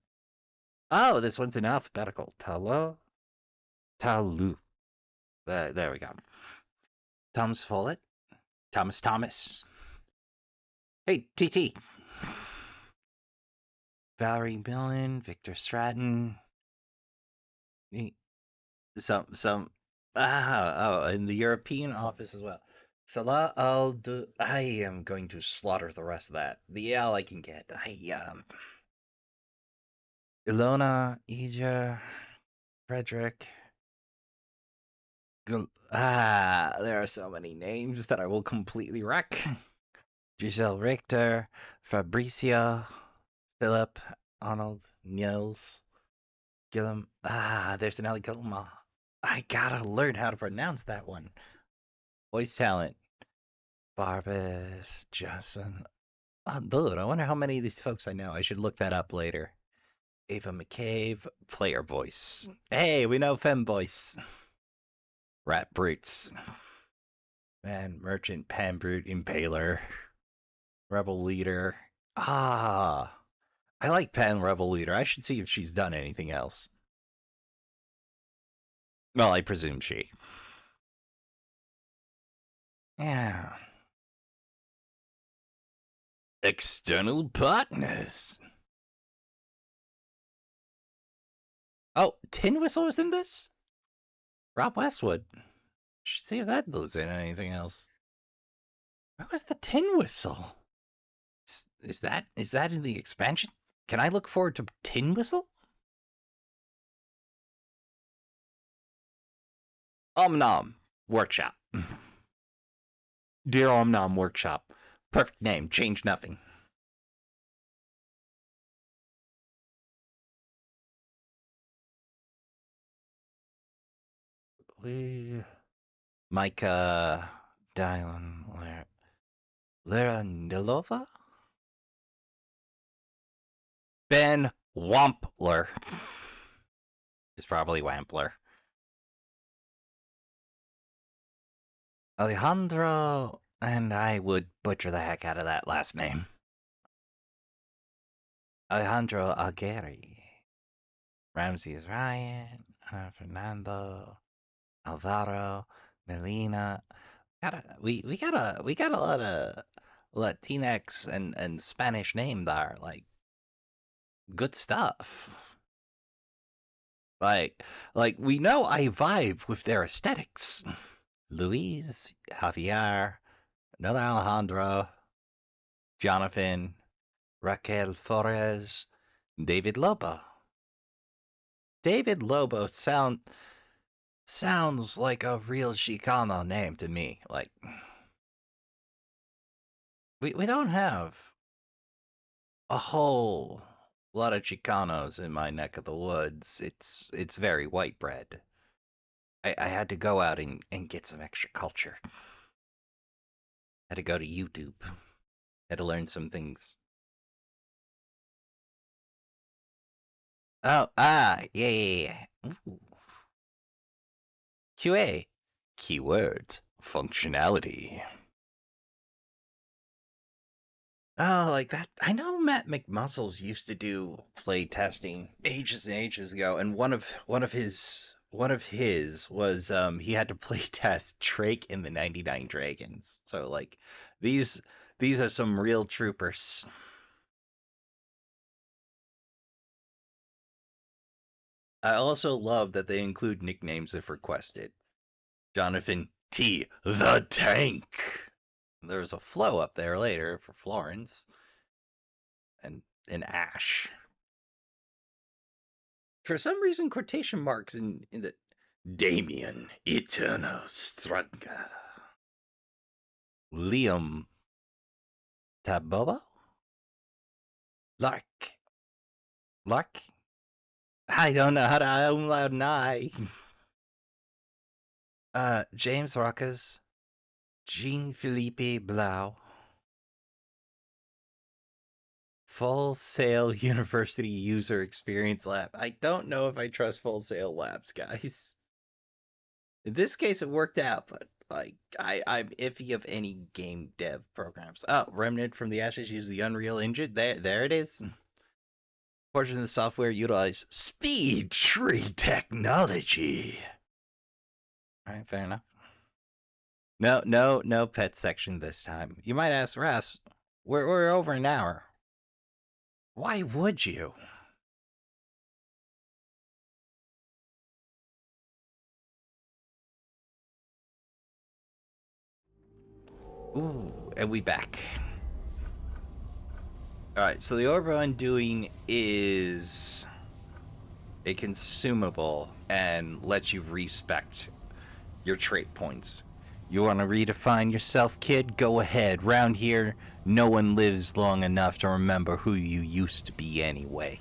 Oh, this one's in alphabetical. Talu. There we go. Thomas Follett. Thomas. Hey, TT. Valerie Millen, Victor Stratton. Some in the European office as well. Salah Al I am going to slaughter the rest of that. The Al I can get. Ilona, Ija, Frederick. There are so many names that I will completely wreck. Giselle Richter, Fabricia, Philip, Arnold, Niels, Gillum. There's an Ali Gilma. I gotta learn how to pronounce that one. Voice talent. Barbas, Justin. Oh, dude, I wonder how many of these folks I know. I should look that up later. Ava McCabe, player voice. Hey, we know Fem voice. Rat Brutes. Man, Merchant, Pan Brute, Impaler. Rebel Leader. I like Pan Rebel Leader. I should see if she's done anything else. Well, I presume she. Yeah. External partners. Oh, Tin Whistle was in this? Rob Westwood. Should see if that was in anything else. Where was the Tin Whistle? Is that in the expansion? Can I look forward to Tin Whistle? Omnom Workshop. Dear Omnom Workshop. Perfect name. Change nothing. Micah Dylan Leranilova? Ben Wampler. It's probably Wampler. Alejandro, and I would butcher the heck out of that last name. Alejandro Aguirre. Ramses Ryan, Fernando, Alvaro, Melina. We got a lot of Latinx and Spanish name there. Like good stuff. Like we know I vibe with their aesthetics. Luis, Javier, another Alejandro, Jonathan, Raquel Flores, David Lobo. David Lobo sounds like a real Chicano name to me. Like we don't have a whole lot of Chicanos in my neck of the woods. It's very white bread. I had to go out and get some extra culture. Had to go to YouTube. Had to learn some things. Oh, yeah. Ooh. QA. Keywords. Functionality. Oh, like that. I know Matt McMuscles used to do play testing ages and ages ago, and one of his was he had to play test Drake in the 99 Dragons. So like these these are some real troopers. I also love that they include nicknames if requested. Jonathan T. the Tank. There's a flow up there later for Florence and Ash. For some reason, quotation marks in the Damien Eternal Struggle. Liam Taboba? Lark. Lark? I don't know how to umlaut an I. James Rockers. Jean-Philippe Blau. Full Sail University User Experience Lab. I don't know if I trust Full Sail Labs, guys. In this case, it worked out, but like I'm iffy of any game dev programs. Oh, Remnant from the Ashes uses the Unreal Engine. There it is. Portions of the software utilize speed tree technology. All right, fair enough. No pet section this time. You might ask, Ras, we're over an hour. Why would you? Ooh, and we back. Alright, so the Orb of Undoing is a consumable and lets you respect your trait points. You want to redefine yourself, kid? Go ahead. Round here, no one lives long enough to remember who you used to be anyway.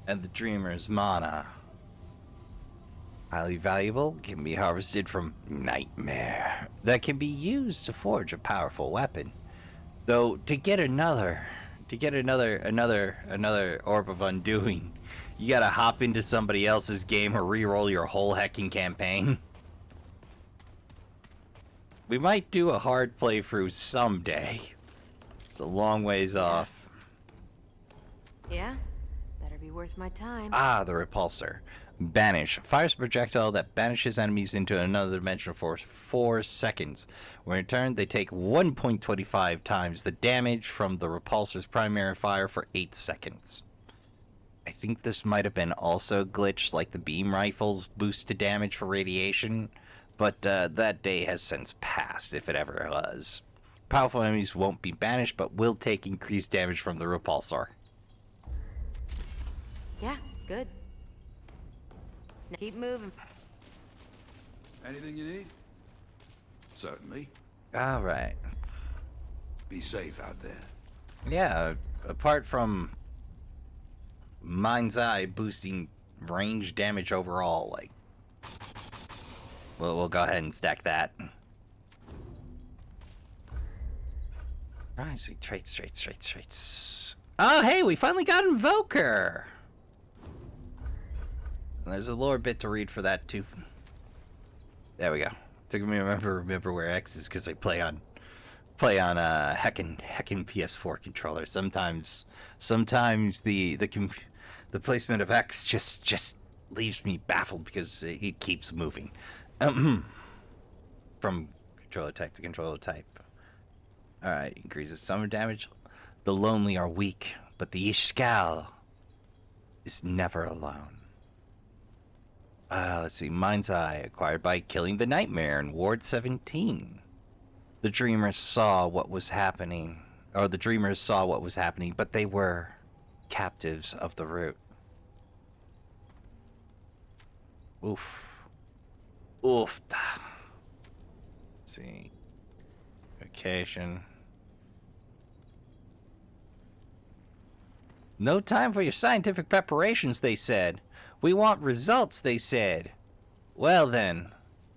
And the Dreamer's mana. Highly valuable, can be harvested from Nightmare. That can be used to forge a powerful weapon. Though to get another Orb of Undoing, you gotta hop into somebody else's game or re-roll your whole hecking campaign. We might do a hard playthrough someday. It's a long ways off. Yeah? Better be worth my time. Ah, the Repulsor. Banish. Fires a projectile that banishes enemies into another dimension for 4 seconds. When returned, they take 1.25 times the damage from the Repulsor's primary fire for 8 seconds. I think this might have been also glitched like the beam rifles boost to damage for radiation, but that day has since passed, if it ever was. Powerful enemies won't be banished, but will take increased damage from the Repulsor. Yeah, good. Now keep moving. Anything you need? Certainly. Alright. Be safe out there. Yeah, apart from Mind's Eye boosting range damage overall, like, we'll go ahead and stack that. Right, so traits. Oh, hey, we finally got Invoker! And there's a lower bit to read for that, too. There we go. Took me to remember where X is, because I play on heckin' PS4 controller. Sometimes the placement of X just leaves me baffled because it keeps moving. From controller type to controller type. Alright, increases summer damage. The lonely are weak, but the Ishkal is never alone. Let's see. Mind's Eye, acquired by killing the Nightmare in Ward 17. The Dreamers saw what was happening, but they were captives of the root. Oof. Let's see. Vacation. No time for your scientific preparations, they said. We want results, they said. Well then,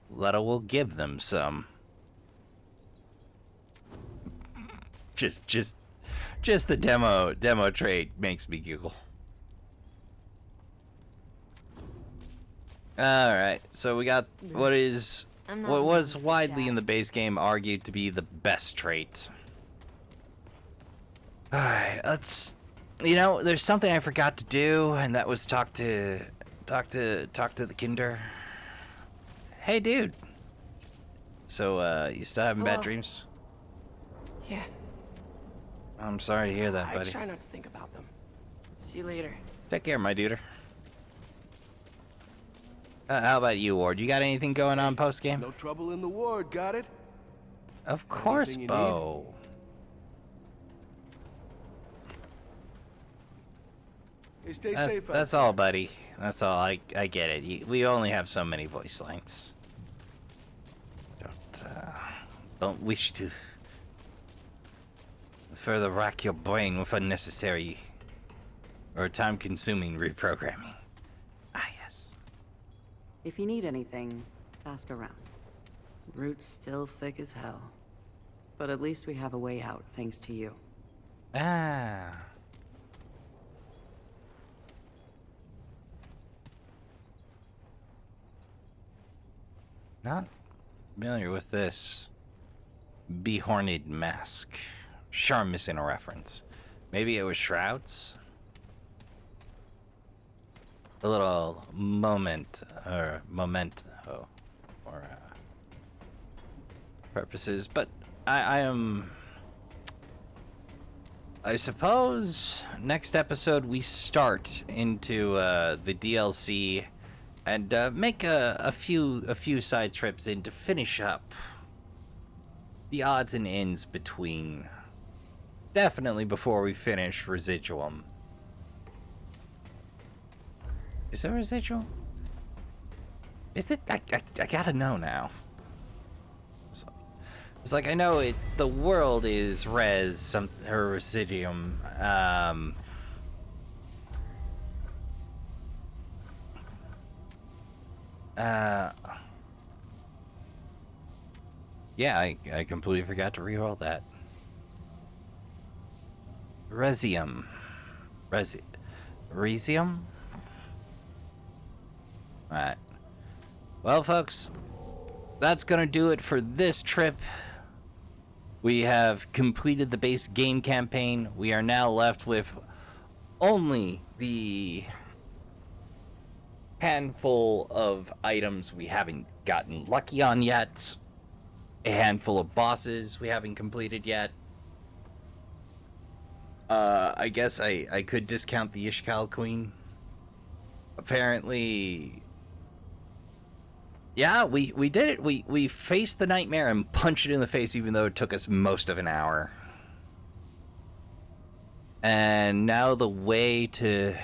Letta will give them some. Just the demo trait makes me giggle. Alright, so we got what was widely in the base game argued to be the best trait. Alright, there's something I forgot to do, and that was talk to the Kinder. Hey, dude. So, you still having bad dreams? Yeah. I'm sorry to hear that, I buddy. try not to think about them. See you later. Take care, my dude. How about you, Ward? You got anything going on post-game? No trouble in the ward, got it? Of course, Anything you Bo. Hey, stay safe out That's there. all, buddy. That's all. I get it. We only have so many voice lengths. Don't wish to further rack your brain with unnecessary or time-consuming reprogramming. Ah, yes. If you need anything, ask around. Root's still thick as hell. But at least we have a way out, thanks to you. Ah. Not familiar with this behorned mask. Sure, I'm missing a reference. Maybe it was Shrouds? A little moment, or memento, or purposes, but I suppose next episode we start into the DLC and make a few side trips in to finish up the odds and ends between. Definitely before we finish Residuum. Is it Residual? Is it? I gotta know now. It's like I know it. The world is or Residuum. Yeah, I completely forgot to re-roll that. Resium. Resium? Alright. Well, folks, that's gonna do it for this trip. We have completed the base game campaign. We are now left with only the handful of items we haven't gotten lucky on yet. A handful of bosses we haven't completed yet. I guess I could discount the Ishkal Queen. Apparently, yeah, we did it. We faced the nightmare and punched it in the face, even though it took us most of an hour. And now the way to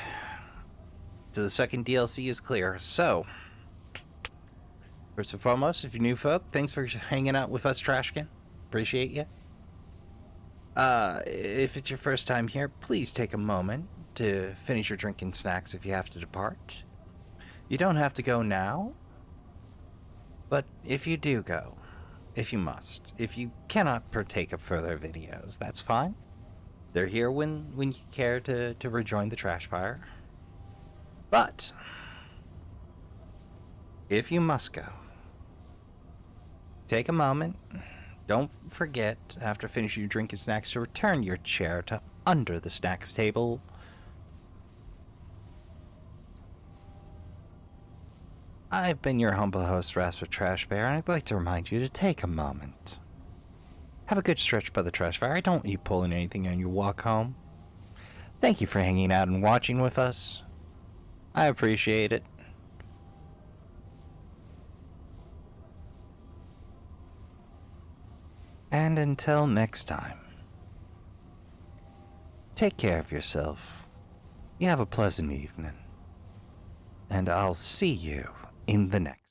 the second DLC is clear. So, first and foremost, if you're new folk, thanks for hanging out with us, Trashkin. Appreciate you. If it's your first time here, please take a moment to finish your drink and snacks if you have to depart. You don't have to go now, but if you do go, if you must, if you cannot partake of further videos, that's fine. They're here when you care to rejoin the trash fire. But if you must go, take a moment. Don't forget, after finishing your drink and snacks, to return your chair to under the snacks table. I've been your humble host, Rasper Trash Bear, and I'd like to remind you to take a moment. Have a good stretch by the trash fire. I don't want you pulling anything on your walk home. Thank you for hanging out and watching with us. I appreciate it. And until next time, take care of yourself. You have a pleasant evening. And I'll see you in the next.